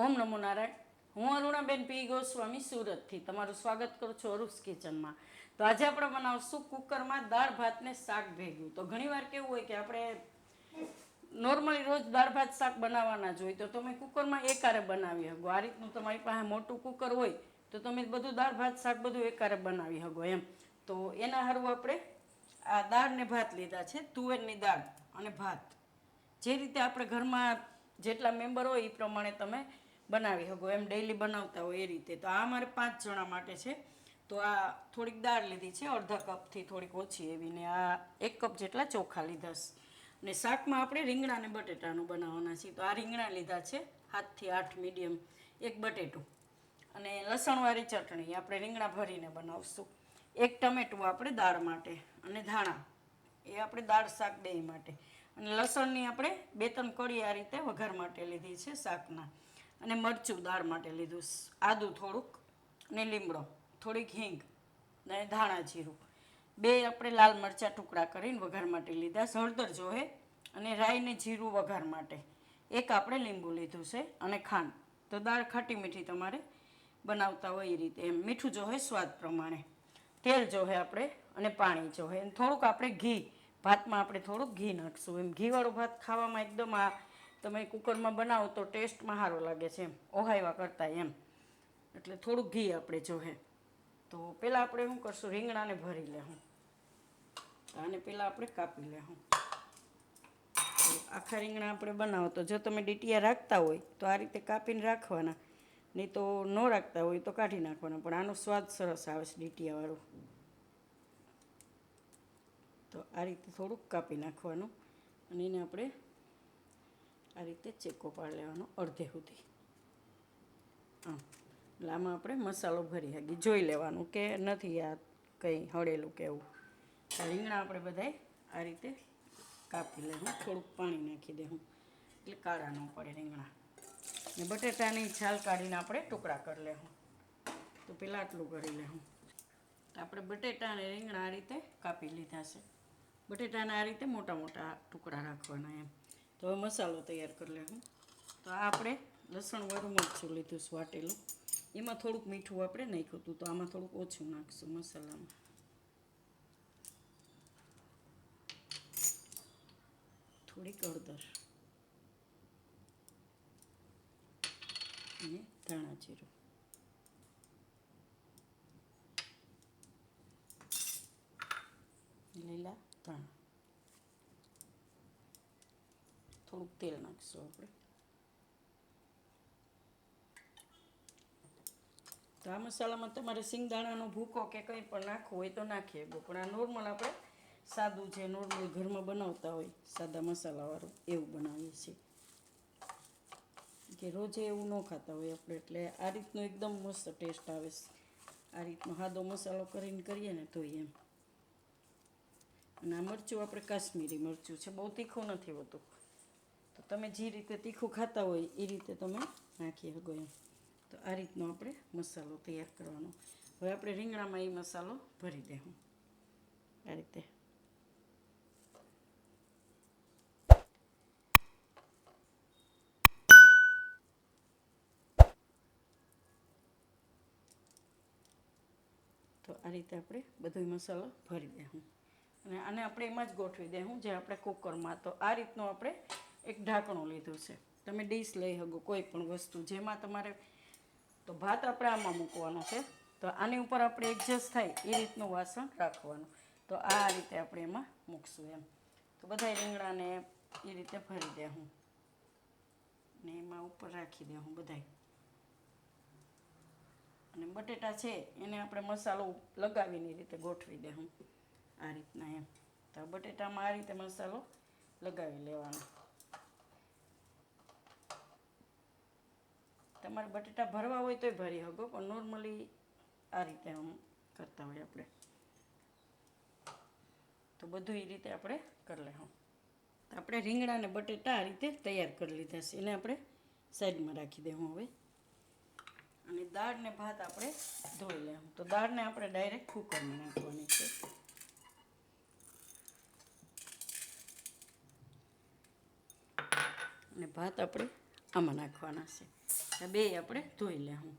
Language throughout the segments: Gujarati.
ઓમ નમો નારાયણ. હું અરુણાબેન પી ગોસ્વામી સુરતથી તમારું સ્વાગત કરું છું અરુસ કિચનમાં. તો આજે આપણે બનાવશું કુકરમાં દાળ ભાત ને શાક ભેગું. તો ઘણીવાર કેવું હોય કે આપણે નોર્મલી રોજ દાળ ભાત શાક બનાવવાના જ હોય તો તમે કુકરમાં એકારે બનાવી શકો. આ રીતનું તમારી પાસે મોટું કુકર હોય તો તમે બધું દાળ ભાત શાક બધું એકારે બનાવી શકો એમ. તો એના સારું આપણે આ દાળ ને ભાત લીધા છે, તુવેરની દાળ અને ભાત. જે રીતે આપણે ઘરમાં જેટલા મેમ્બર હોય એ પ્રમાણે તમે બનાવી શકો એમ, ડેઈલી બનાવતા હોય એ રીતે. તો આ મારે 5 જણા માટે છે. તો આ થોડીક દાળ લીધી છે, અડધા કપથી થોડીક ઓછી એવી, ને આ 1 કપ જેટલા ચોખા લીધા છે. ને શાકમાં આપણે રીંગણા અને બટેટાનું બનાવવાના છીએ. તો આ રીંગણા લીધા છે 7 થી 8 મીડિયમ, એક બટેટું અને લસણવાળી ચટણી આપણે રીંગણા ભરીને બનાવશું. 1 ટમેટું આપણે દાળ માટે, અને ધાણા એ આપણે દાળ શાક બે માટે, અને લસણની આપણે 2-3 કળી આ રીતે વઘાર માટે લીધી છે શાકના, અને મરચું દાળ માટે લીધું, આદું થોડુંક, ને લીમડો, થોડીક હિંગ, ને ધાણા જીરું, 2 આપણે લાલ મરચાં ટુકડા કરીને વઘાર માટે લીધા, હળદર જોહે, અને રાઈ ને જીરું વઘાર માટે, 1 આપણે લીંબુ લીધું છે, અને ખાંડ. તો દાળ ખાટી મીઠી તમારે બનાવતા હોય એ રીતે એમ. મીઠું જોહે સ્વાદ પ્રમાણે, તેલ જોહે આપણે, અને પાણી જોહે, અને થોડુંક આપણે ઘી, ભાતમાં આપણે થોડુંક ઘી નાખશું એમ. ઘીવાળું ભાત ખાવામાં એકદમ આ તમે કુકરમાં બનાવો તો ટેસ્ટમાં સારો લાગે છે એમ, ઓહાયવા કરતાં એમ. એટલે થોડુંક ઘી આપણે જોહે. તો પહેલાં આપણે શું કરશું, રીંગણાને ભરી લેવું. આને પહેલાં આપણે કાપી લેવું. આખા રીંગણા આપણે બનાવો તો જો તમે ડીટીયા રાખતા હોય તો આ રીતે કાપીને રાખવાના, નહીં તો ન રાખતા હોય તો કાઢી નાખવાના, પણ આનો સ્વાદ સરસ આવે છે ડીટીયાવાળું. તો આ રીતે થોડુંક કાપી નાખવાનું, અને એને આપણે આ રીતે ચેકો પાડી લેવાનો અડધે સુધી. એટલે આમાં આપણે મસાલો ભરી શકીએ, જોઈ લેવાનું કે નથી આ કંઈ હળેલું કે એવું. રીંગણા આપણે બધાય આ રીતે કાપી લેવું, થોડુંક પાણી નાખી દેવું એટલે કાળા ન પડે રીંગણા. ને બટેટાની છાલ કાઢીને આપણે ટુકડા કરી લેવું. તો પહેલાં આટલું કરી લેવું. તો આપણે બટેટા અને રીંગણા આ રીતે કાપી લીધા છે. બટેટાના આ રીતે મોટા મોટા ટુકડા રાખવાના એમ. તો હવે મસાલો તૈયાર કરી લેવું. તો આ આપણે લસણવાળું મરચું લીધું છે વાટેલું, એમાં થોડુંક મીઠું આપણે નાખ્યું હતું, તો આમાં થોડુંક ઓછું નાખશું મસાલામાં. થોડીક હળદર અને ધાણા જીરું, લીલા ધાણા, થોડુંક તેલ નાખીશું આપણે. તો આ મસાલામાં તમારે સિંગદાણાનો ભૂકો કે કંઈ પણ નાખવું હોય તો નાખીએ, પણ આ નોર્મલ આપણે સાદું જે નોર્મલ ઘરમાં બનાવતા હોય સાદા મસાલાવાળું એવું બનાવીએ છીએ, કે રોજે એવું ન ખાતા હોય આપણે. એટલે આ રીતનો એકદમ મસ્ત ટેસ્ટ આવે છે આ રીતનો સાદો મસાલો કરીને કરીએ ને તો એમ. અને આ મરચું આપણે કાશ્મીરી મરચું છે, બહુ તીખું નથી હોતું. તો તમે જે રીતે તીખું ખાતા હોય એ રીતે તમે નાખી શકો એમ. તો આ રીતનો આપણે મસાલો તૈયાર કરવાનો. હવે આપણે રીંગણામાં એ મસાલો ભરી દઈશું આ રીતે. તો આ રીતે આપણે બધો મસાલો ભરી દઈશું, અને આને આપણે એમાં જ ગોઠવી દઈશું જે આપણે કુકરમાં. તો આ રીતનું આપણે એક ઢાંકણું લીધું છે. તમે ડીશ લઈ શકો કોઈ પણ વસ્તુ જેમાં તમારે. તો ભાત આપણે આમાં મૂકવાનો છે, તો આની ઉપર આપણે એડજસ્ટ થાય એ રીતનું વાસણ રાખવાનું. તો આ રીતે આપણે એમાં મૂકશું એમ. તો બધા રીંગણાને એ રીતે ભરી દઉં, ને એમાં ઉપર રાખી દઉં બધાય. અને બટેટા છે એને આપણે મસાલો લગાવીને એ રીતે ગોઠવી દઉં આ રીતના એમ. તો બટેટામાં આ રીતે મસાલો લગાવી લેવાનો. તમારે બટેટા ભરવા હોય તોય ભરી શકો, પણ નોર્મલી આ રીતે આમ કરતા હોય આપણે. તો બધું એ રીતે આપણે કરી લેવું. તો આપણે રીંગણા અને બટેટા આ રીતે તૈયાર કરી લીધા છે, એને આપણે સાઈડમાં રાખી દેવું હવે. અને દાળ ને ભાત આપણે ધોઈ લેવું. તો દાળને આપણે ડાયરેક્ટ કુકરમાં નાખવાની છે. અને ભાત આપણે આમાં નાખવાના છે. આ બે આપણે ધોઈ લેવું.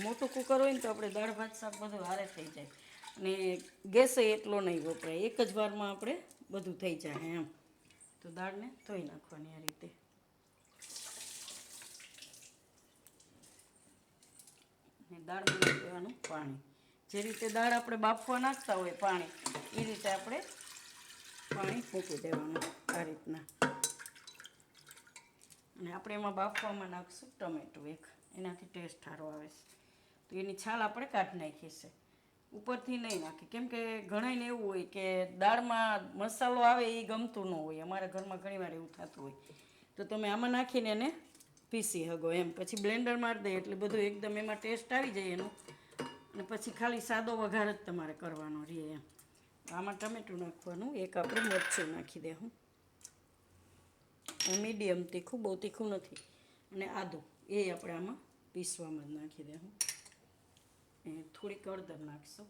મોટું કુકર હોય ને તો આપણે દાળ ભાત શાક બધું હારે થઈ જાય અને ગેસે એટલો નહીં વપરાય. એક જ વારમાં આપણે બધું થઈ જાય એમ. તો દાળને ધોઈ નાખવાની આ રીતે. ને દાળમાં નાખી દેવાનું પાણી. જે રીતે દાળ આપણે બાફવા નાખતા હોય પાણી, એ રીતે આપણે પાણી મૂકી દેવાનું આ રીતના. અને આપણે એમાં બાફવામાં નાખશું ટમેટું એક, એનાથી ટેસ્ટ સારો આવે છે. તો એની છાલ આપણે કાઢી નાખી છે, ઉપરથી નહીં નાખી. કેમ કે ઘણાને એવું હોય કે દાળમાં મસાલો આવે એ ગમતું ન હોય. અમારા ઘરમાં ઘણીવાર એવું થતું હોય. તો તમે આમાં નાખીને એને પીસી હગો એમ. પછી બ્લેન્ડર મારી દે એટલે બધું એકદમ એમાં ટેસ્ટ આવી જાય એનું. અને પછી ખાલી સાદો વઘાર જ તમારે કરવાનો રહે એમ. આમાં ટમેટું નાખવાનું, એક આપણે મરચું નાખી દેવું, મીડિયમ તીખું, બહુ તીખું નથી. અને આદું એ આપણે આમાં પીસવામાં જ નાખી દેવું. એ થોડીક હળદર નાખશું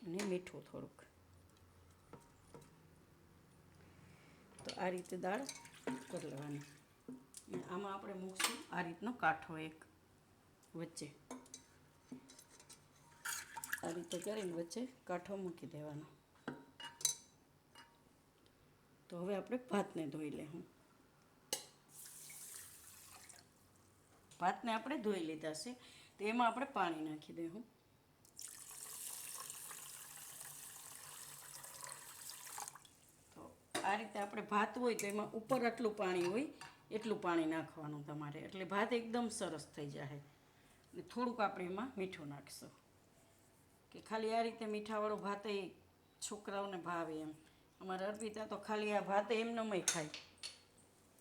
અને મીઠું થોડુંક. તો આ રીતે દાળ કરી લેવાની. આમાં આપણે મૂકશું આ રીતનો કાંઠો એક વચ્ચે, આ રીતે કરીને વચ્ચે કાંઠો મૂકી દેવાનો. તો હવે આપણે ભાતને ધોઈ લેવું. ભાતને આપણે ધોઈ લીધા છે, તો એમાં આપણે પાણી નાખી દેવું. તો આ રીતે આપણે ભાત હોય તો એમાં ઉપર આટલું પાણી હોય એટલું પાણી નાખવાનું તમારે, એટલે ભાત એકદમ સરસ થઈ જાય. અને થોડુંક આપણે એમાં મીઠું નાખશું, કે ખાલી આ રીતે મીઠાવાળો ભાત એ છોકરાઓને ભાવે એમ. અમારા અર્પિતા તો ખાલી આ ભાત એમનેમય ખાય.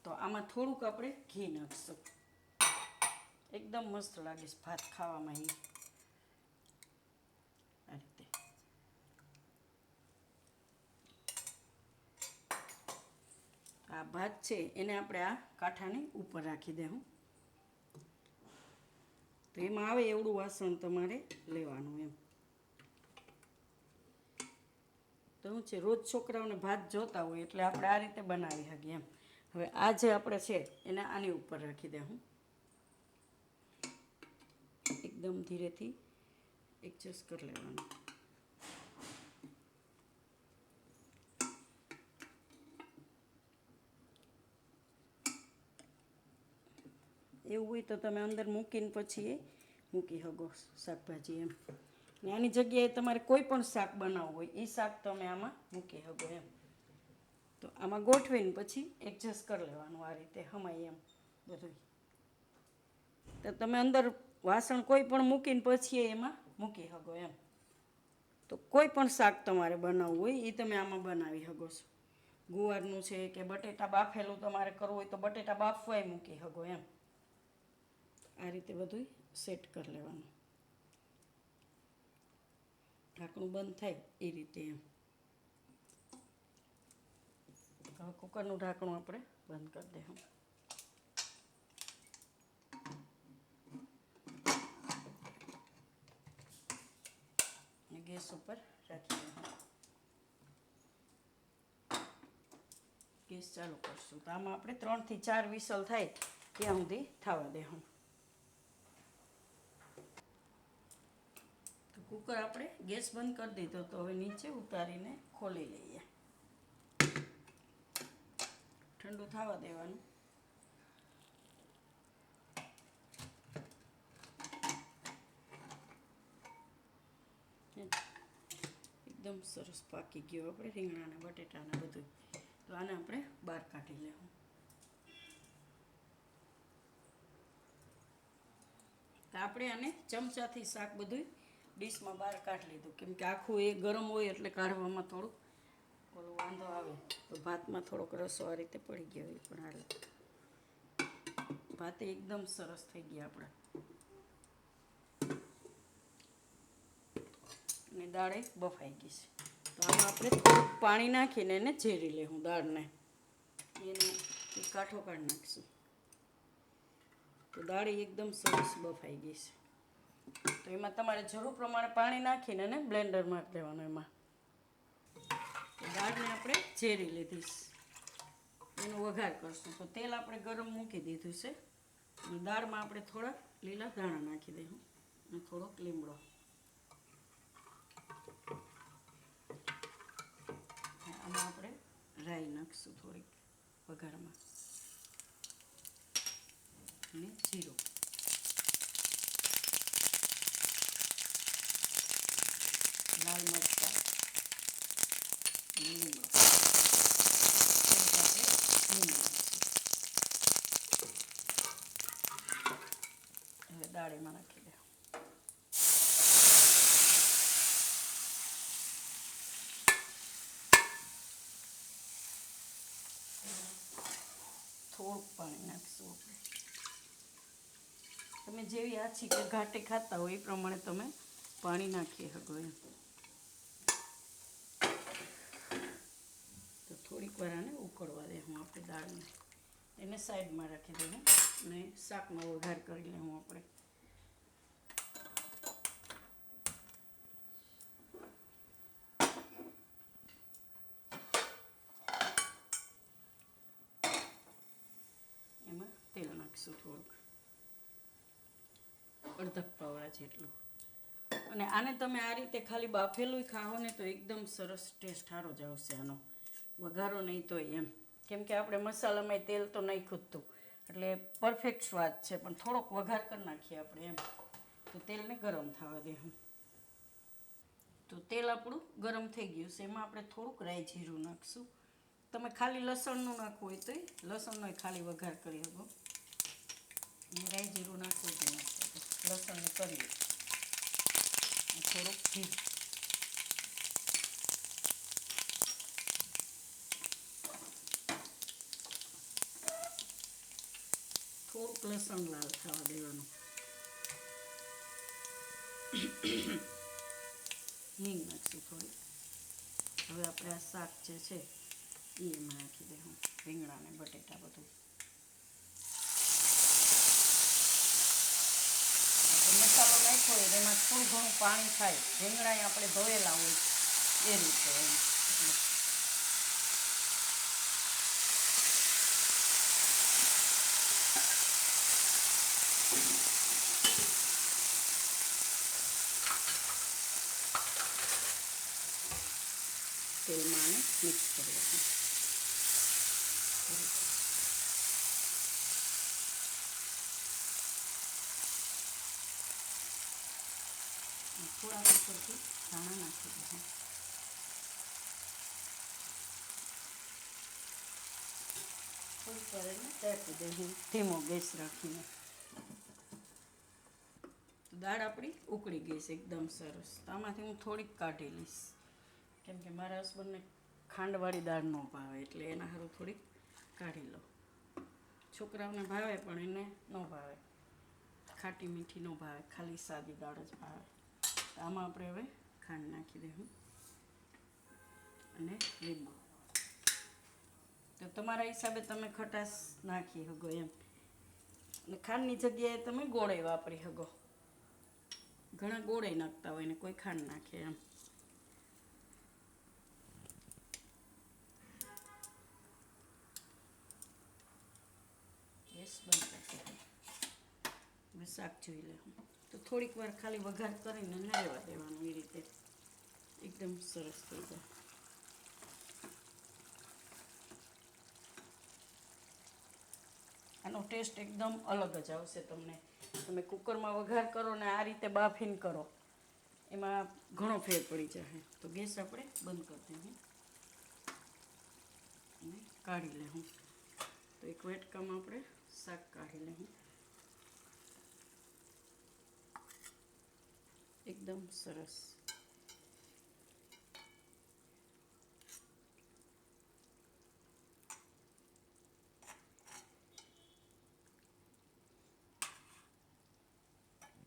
તો આમાં થોડુંક આપણે ઘી નાખશું, એકદમ મસ્ત લાગે છે ભાત ખાવામાં. એ આ રીતે આ ભાત છે એને આપણે આ કાંઠાની ઉપર રાખી દેવું. તો એમાં આવે એવડું વાસણ તમારે લેવાનું એમ. તો શું છે, રોજ છોકરાઓને ભાત જોતા હોય એટલે આપણે આ રીતે બનાવી શકીએ એમ. હવે આ જે આપણે છે એને આની ઉપર રાખી દેવું. એકદમ ધીરેથી એડજસ્ટ કરી લેવાનું. એવું હોય તો તમે અંદર મૂકીને પછી એ મૂકી શકો શાકભાજી એમ. ને આની જગ્યાએ તમારે કોઈ પણ શાક બનાવવું હોય એ શાક તમે આમાં મૂકી શકો એમ. તો આમાં ગોઠવીને પછી એડજસ્ટ કરી લેવાનું આ રીતે હમાય એમ બધું. તો તમે અંદર વાસણ કોઈ પણ મૂકીને પછી એમાં મૂકી શકો એમ. તો કોઈ પણ શાક તમારે બનાવવું હોય એ તમે આમાં બનાવી શકો છો. ગુવારનું છે કે બટેટા બાફેલું તમારે કરવું હોય તો બટેટા બાફવાય મૂકી શકો એમ. આ રીતે બધું સેટ કરી લેવાનું. ઢાંકણું બંધ થાય એ રીતે એમ. હવે કુકરનું ઢાંકણું આપણે બંધ કરી દઈશું. ગેસ ઉપર રાખી દઈશું. ગેસ ચાલુ કરશું. તો આમાં આપણે 3 થી 4 વિસલ થાય ત્યાં સુધી થવા દેવું. તો કુકર આપણે ગેસ બંધ કરી દીધો. તો હવે નીચે ઉતારીને ખોલી લઈએ. ઠંડુ થવા દેવાનું. એકદમ સરસ પાકી ગયો આપણે રીંગણાને બટેટાને બધું. તો આને આપણે બહાર કાઢી લેવું. તો આપણે આને ચમચાથી શાક બધું ડીશમાં બહાર કાઢી લીધું. કેમ કે આખું એ ગરમ હોય એટલે કાઢવામાં થોડુંક ઓલો વાંધો આવે. તો ભાતમાં થોડોક રસો આ રીતે પડી ગયો હોય પણ હાલે. ભાત એકદમ સરસ થઈ ગયા આપણા. અને દાળ બફાઈ ગઈ છે. તો આમાં આપણે થોડુંક પાણી નાખીને એને ઝેરી લેવું દાળને. એને કાઠો કાઢી નાખીશું. તો દાળ એકદમ સરસ બફાઈ ગઈ છે. તો એમાં તમારે જરૂર પ્રમાણે પાણી નાખીને એને બ્લેન્ડર મારી દેવાનું. એમાં દાળને આપણે ઝેરી લીધીશ, એનો વઘાર કરશું. તો તેલ આપણે ગરમ મૂકી દીધું છે. દાળમાં આપણે થોડા લીલા ધાણા નાખી દઈશું અને થોડોક લીમડો. આમાં આપણે રાઈ નાખીશું થોડીક વઘારમાં અને જીરું. લાલ મરચાં અને લીમડો. હવે દાળીમાં નાખી દે. થોડુંક પાણી નાખીશું આપણે. તમે જેવી આછી કે ઘાટી ખાતા હોય એ પ્રમાણે તમે પાણી નાખી શકો એમ. તો થોડીક વાર આને ઉકળવા દે હું આપણે દાળને. એને સાઈડમાં રાખી દઉં અને શાકનો વઘાર કરી લઉં આપણે. એમાં તેલ નાખીશું થોડુંક, અડધા પાવડા જેટલું. અને આને તમે આ રીતે ખાલી બાફેલું ખાઓ ને તો એકદમ સરસ ટેસ્ટ સારો જ આવશે આનો. વઘારો નહીં તો એમ, કેમ કે આપણે મસાલામાં તેલ તો નહીં ખૂટતું એટલે પરફેક્ટ સ્વાદ છે. પણ થોડોક વઘાર કરી નાખીએ આપણે એમ. તો તેલને ગરમ થવા દે હું. તો તેલ આપણું ગરમ થઈ ગયું છે. એમાં આપણે થોડુંક રાઈ જીરું નાખીશું. તમે ખાલી લસણનું નાખવું હોય તો લસણનો ખાલી વઘાર કરી શકો. રાઈ જીરું નાખવું તો લસણને કરીએ થોડુંક જીરું. થોડુંક લસણ લાલ થવા દેવાનું. હિંગ નાખીશું થોડી. હવે આપણે આ શાક જે છે એ એમાં નાખી દઉં. રીંગણા ને બટેટા બધું મસાલો નાખ્યો હોય એમાં થોડું ઘણું પાણી થાય. રીંગણા આપણે ધોયેલા હોય એ રીતે એમ. તેલમાં આને મિક્સ કરવાનું. થોડા ઉપરથી ધાણા નાખી દઉં. થોડીક વાર એને ઢાંકી દઉં ધીમો ગેસ રાખીને. દાળ આપણી ઉકળી ગઈ છે એકદમ સરસ. તો આમાંથી હું થોડીક કાઢી લઈશ, કેમ કે મારા હસબન્ડને ખાંડવાળી દાળ ન ભાવે એટલે એના સારું થોડીક કાઢી લો. છોકરાઓને ભાવે પણ એને ન ભાવે, ખાટી મીઠી ન ભાવે, ખાલી સાદી દાળ જ ભાવે. આમાં આપણે હવે ખાંડ નાખી દઈશું અને લીંબુ. તો તમારા હિસાબે તમે ખટાશ નાખી શકો એમ. અને ખાંડની જગ્યાએ તમે ગોળે વાપરી શકો. ઘણા ગોળે નાખતા હોય ને કોઈ ખાંડ નાખે એમ. ગેસ બંધ કરી. હવે શાક જોઈ લે. તો થોડીક વાર ખાલી વઘાર કરીને નાળવા દેવાનું. એ રીતે એકદમ સરસ થઈ જાય. આનો ટેસ્ટ એકદમ અલગ જ આવશે તમને. તમે કુકરમાં વઘાર કરો ને આ રીતે બાફીને કરો એમાં ઘણો ફેર પડી જાય. તો ગેસ આપણે બંધ કરી દઈએ અને કાઢી લેવું. તો એક વેટકામાં આપણે શાક કાઢી લેવું. એકદમ સરસ.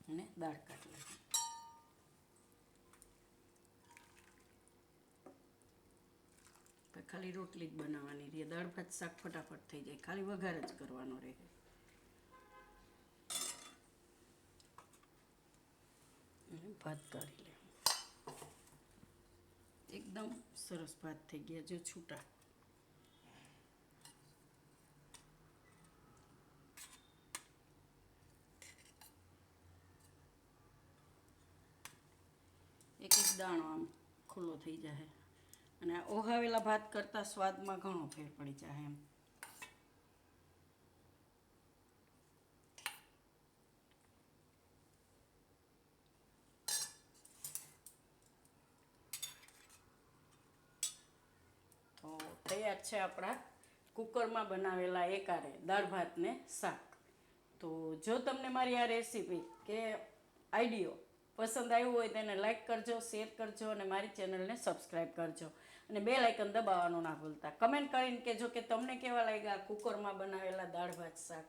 અને દાળ કાઢી લેવું. ખાલી રોટલી જ બનાવવાની રહે. દાળ ભાત શાક ફટાફટ થઈ જાય. ખાલી વઘાર જ કરવાનો રહે. ભાત કરી લે. એકદમ સરસ ભાત થઈ ગયા જો છૂટા. એક એક દાણો આમ ખુલ્લો થઈ જાય અને ઓહાવેલા ભાત કરતાં સ્વાદમાં ઘણો ફેર પડી જાય એમ. તો તૈયાર છે આપણા કુકરમાં બનાવેલા એકારે દાળ ભાત ને શાક. તો જો તમને મારી આ રેસીપી કે આઈડિયો પસંદ આવ્યું હોય તેને લાઈક કરજો, શેર કરજો અને મારી ચેનલને સબસ્ક્રાઈબ કરજો અને બેલ આઇકન દબાવવાનું ના ભૂલતા. કમેન્ટ કરીને કહેજો કે તમને કેવા લાગ્યા કુકરમાં બનાવેલા દાળ ભાત શાક.